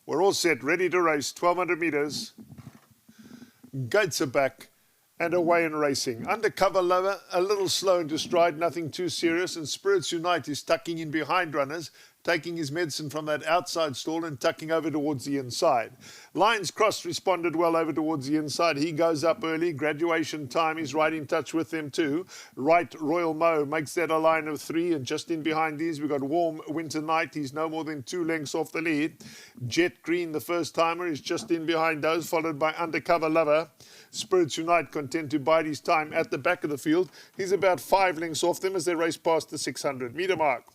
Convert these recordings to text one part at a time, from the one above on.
We're all set, ready to race. 1200 metres. Gates are back and away and racing. Undercover Lover, a little slow into stride, nothing too serious. And Spirits Unite is tucking in behind runners, taking his medicine from that outside stall and tucking over towards the inside. Lions Cross responded well over towards the inside. He goes up early. Graduation Time, he's right in touch with them too. Right Royal Mo makes that a line of 3, and just in behind these we've got Warm Winter Night. He's no more than 2 lengths off the lead. Jet Green, the first timer, is just in behind those, followed by Undercover Lover. Spirits Unite content to bide his time at the back of the field. He's about 5 lengths off them as they race past the 600 metre mark.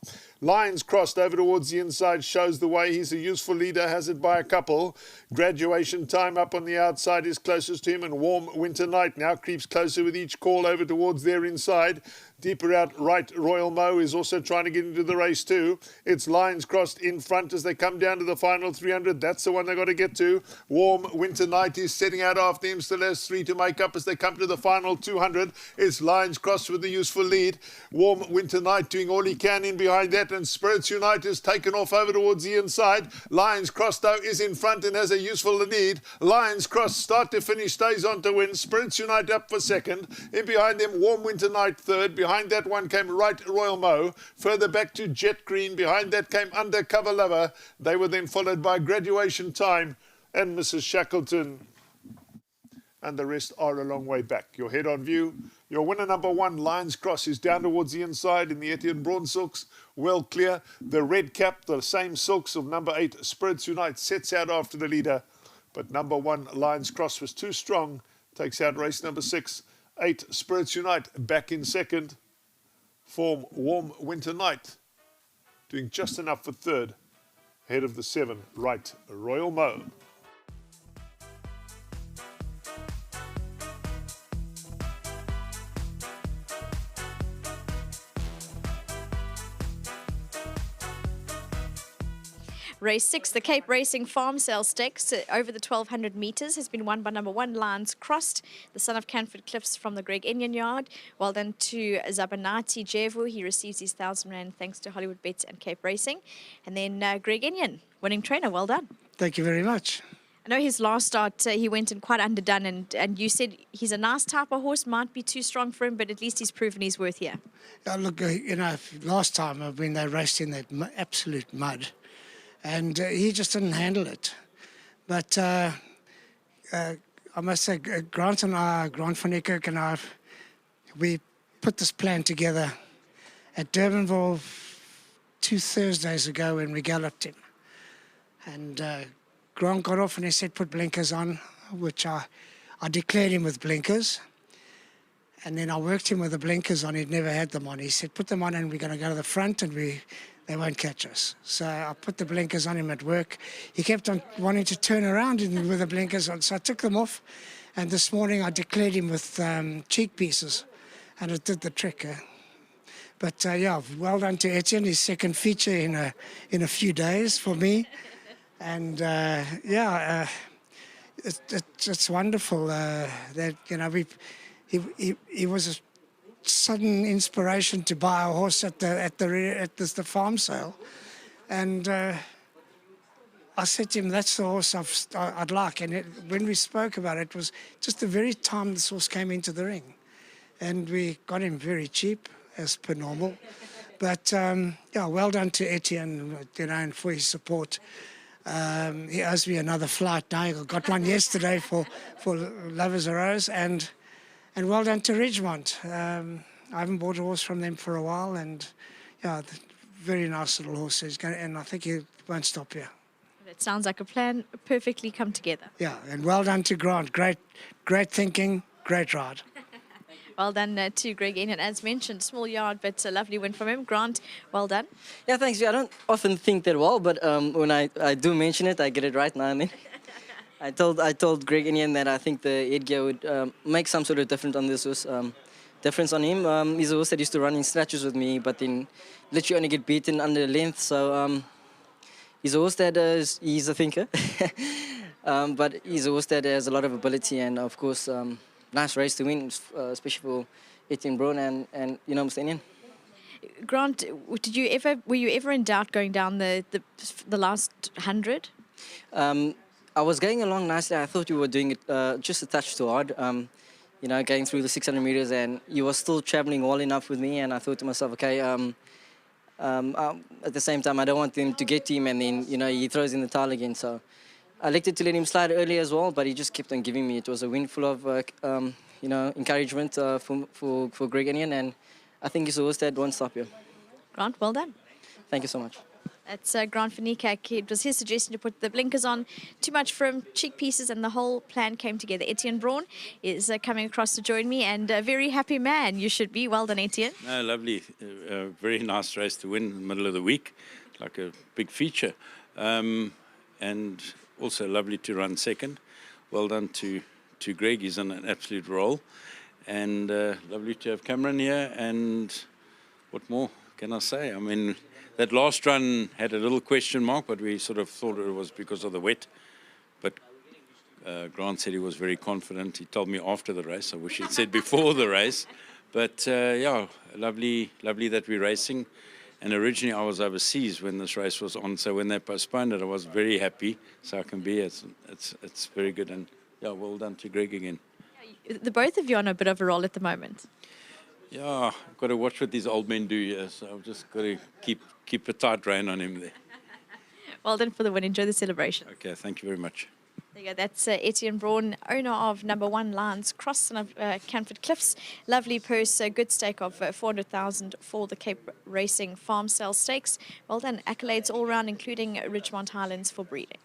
Lions Crossed over towards the inside, shows the way. He's a useful leader, has it by a couple. Graduation Time up on the outside is closest to him, and Warm Winter Night now creeps closer with each call over towards their inside. Deeper out, Right Royal Mo is also trying to get into the race too. It's Lions Crossed in front as they come down to the final 300. That's the one they got to get to. Warm Winter Night is setting out after him. Still has 3 to make up as they come to the final 200. It's Lions Crossed with the useful lead. Warm Winter Night doing all he can in behind that, and Spirits Unite is taken off over towards the inside. Lions Crossed though is in front and has a useful lead. Lions Crossed start to finish stays on to win. Spirits Unite up for second. In behind them, Warm Winter Night third. Behind that one came Right Royal Mo. Further back to Jet Green. Behind that came Undercover Lover. They were then followed by Graduation Time and Mrs. Shackleton. And the rest are a long way back. Your head on view. Your winner number 1, Lions Cross, is down towards the inside in the Etienne Braun silks. Well clear. The red cap, the same silks of number 8, Spirits Unite, sets out after the leader. But number 1, Lions Cross, was too strong. Takes out race number 6. 8, Spirits Unite, back in second. Form Warm Winter Night, doing just enough for third. Ahead of the 7, Right Royal Mo. Race 6, the Cape Racing Farm Sale Stakes over the 1200 metres has been won by number 1, Lions Crossed, the son of Canford Cliffs from the Greg Enyon yard. Well done to Zabanati Jevu. He receives his 1,000 Rand thanks to Hollywood Bets and Cape Racing. And then Greg Enyon, winning trainer. Well done. Thank you very much. I know his last start, he went in quite underdone, and you said he's a nice type of horse, might be too strong for him, but at least he's proven his worth here. Look, last time when they raced in that absolute mud, and he just didn't handle it. But I must say, Grant van Niekerk and I, we put this plan together at Durbanville 2 Thursdays ago when we galloped him. And Grant got off and he said, put blinkers on, which I declared him with blinkers. And then I worked him with the blinkers on. He'd never had them on. He said, put them on and we're going to go to the front and they won't catch us. So I put the blinkers on him at work. He kept on wanting to turn around with the blinkers on, so I took them off. And this morning I declared him with cheek pieces, and it did the trick. But yeah, well done to Etienne. His second feature in a few days for me, and yeah, it's wonderful that he was a sudden inspiration to buy a horse at the farm sale, and I said to him, "That's the horse I'd like." And when we spoke about it, it was just the very time this horse came into the ring, and we got him very cheap as per normal. But yeah, well done to Etienne, and for his support. He owes me another flight now. I got one yesterday for Lovers a Rose, and well done to Ridgemont. I haven't bought a horse from them for a while, and yeah, very nice little horse. And I think he won't stop here. It sounds like a plan perfectly come together. Yeah, and well done to Grant. Great thinking, great ride. Well done to Greg Enyon. As mentioned, small yard, but a lovely win from him. Grant, well done. Yeah, thanks. I don't often think that well, but when I do mention it, I get it right now and then. I told Greg Enyon that I think the headgear would make some sort of difference on this horse. Difference on him. He's a horse that used to run in snatches with me, but then literally only get beaten under length. So he's a horse that he's a thinker, but he's a horse that has a lot of ability, and of course, nice race to win, especially for Etienne Braun and Mr. Enyon. Grant, were you ever in doubt going down the last 100? I was going along nicely. I thought you were doing it just a touch too hard. You know, going through the 600 meters, and you were still traveling well enough with me. And I thought to myself, okay, at the same time, I don't want him to get to him, and then he throws in the towel again. So I elected to let him slide early as well, but he just kept on giving me. It was a win full of encouragement for Greg Enion, and I think he's always had one stop here. Grant, well done. Thank you so much. That's Grant van Niekerk. It was his suggestion to put the blinkers on. Too much for him, cheek pieces, and the whole plan came together. Etienne Braun is coming across to join me, and a very happy man you should be. Well done, Etienne. No, lovely. Very nice race to win in the middle of the week, like a big feature. And also lovely to run second. Well done to Greg. He's on an absolute roll. And lovely to have Cameron here. And what more can I say? I mean, that last run had a little question mark, but we sort of thought it was because of the wet. But Grant said he was very confident. He told me after the race. I wish he'd said before the race. But yeah, lovely that we're racing. And originally I was overseas when this race was on. So when they postponed it, I was very happy. So I can be here. It's very good. And yeah, well done to Greg again. The both of you are on a bit of a roll at the moment. Yeah, I've got to watch what these old men do here. So I've just got to keep a tight rein on him there. Well done for the win. Enjoy the celebration. Okay, thank you very much. There you go. That's Etienne Braun, owner of #1 Lions Cross of Canford Cliffs. Lovely purse, a good stake of 400,000 for the Cape Racing Farm Sale Stakes. Well done. Accolades all round, including Richmond Highlands for breeding.